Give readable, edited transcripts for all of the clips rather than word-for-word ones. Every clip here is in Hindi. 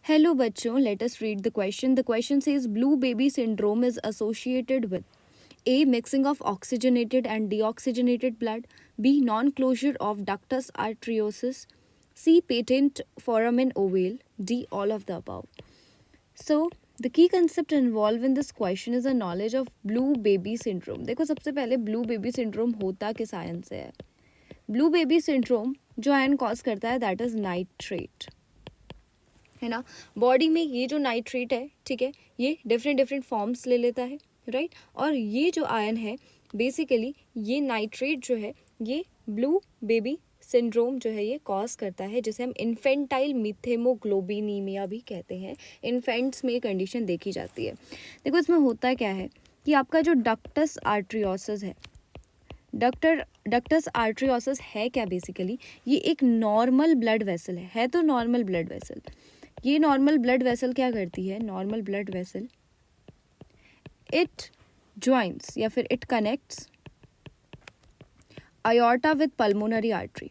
Hello बच्चों, let us read the question. The question says blue baby syndrome is associated with A. Mixing of oxygenated and deoxygenated blood, B. Non-closure of ductus arteriosus, C. Patent foramen ovale, D. All of the above. So the key concept involved in this question is a knowledge of blue baby syndrome. देखो सबसे पहले blue baby syndrome होता किस आयन से है. ब्लू बेबी सिंड्रोम जो आयन कॉज करता है दैट इज नाइट्रेट, है ना. बॉडी में ये जो नाइट्रेट है, ठीक है, ये डिफरेंट फॉर्म्स ले लेता है, राइट. और ये जो आयन है बेसिकली ये नाइट्रेट जो है ये ब्लू बेबी सिंड्रोम जो है ये कॉज करता है, जिसे हम इन्फेंटाइल मीथेमोग्लोबिनीमिया भी कहते हैं. इन्फेंट्स में ये कंडीशन देखी जाती है. देखो इसमें होता क्या है कि आपका जो डक्टस आर्ट्रियोसिस है, डक्टस आर्ट्रियोसिस है क्या बेसिकली, ये एक नॉर्मल ब्लड वेसल है तो नॉर्मल ब्लड वेसल. ये नॉर्मल ब्लड वेसल क्या करती है, normal blood vessel it joints या फिर it connects aorta with pulmonary artery.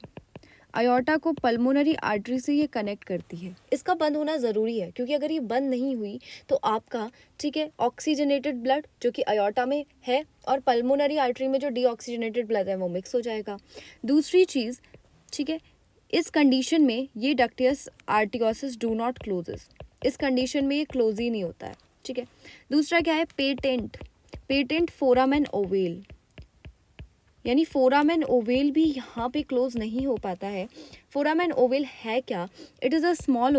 Aorta को पल्मोनरी आर्टरी से ये कनेक्ट करती है. इसका बंद होना ज़रूरी है क्योंकि अगर ये बंद नहीं हुई तो आपका, ठीक है, ऑक्सीजनेटेड ब्लड जो कि अयोर्टा में है और पल्मोनरी आर्टरी में जो डीऑक्सीजनेटेड ब्लड है वो मिक्स हो जाएगा. दूसरी चीज़, ठीक है, इस कंडीशन में ये डक्टियस आर्टियोसिस डू नॉट क्लोजेस. इस कंडीशन में ये क्लोज ही नहीं होता है, ठीक है. दूसरा क्या है, पेटेंट फोरामेन ओवेल, यानी फोरामेन ओवेल भी यहाँ पे क्लोज नहीं हो पाता है. फोरामेन ओवेल है क्या, it is a small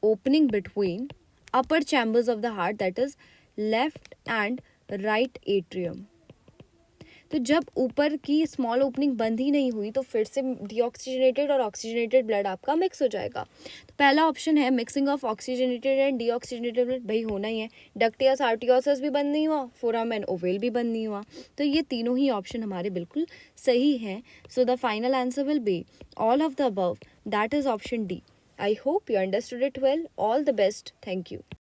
opening between upper chambers of the heart that is left and right atrium. तो जब ऊपर की स्मॉल ओपनिंग बंद ही नहीं हुई तो फिर से डीऑक्सीजनेटेड और ऑक्सीजनेटेड ब्लड आपका मिक्स हो जाएगा. तो पहला ऑप्शन है mixing of oxygenated and deoxygenated blood, भाई होना ही है. डक्टियस आर्टियोसिस भी बंद नहीं हुआ, फोरामेन ओवेल भी बंद नहीं हुआ, तो ये तीनों ही ऑप्शन हमारे बिल्कुल सही हैं. So the final answer will be all of the above, that is option D. I hope you understood it well. All the best. Thank you.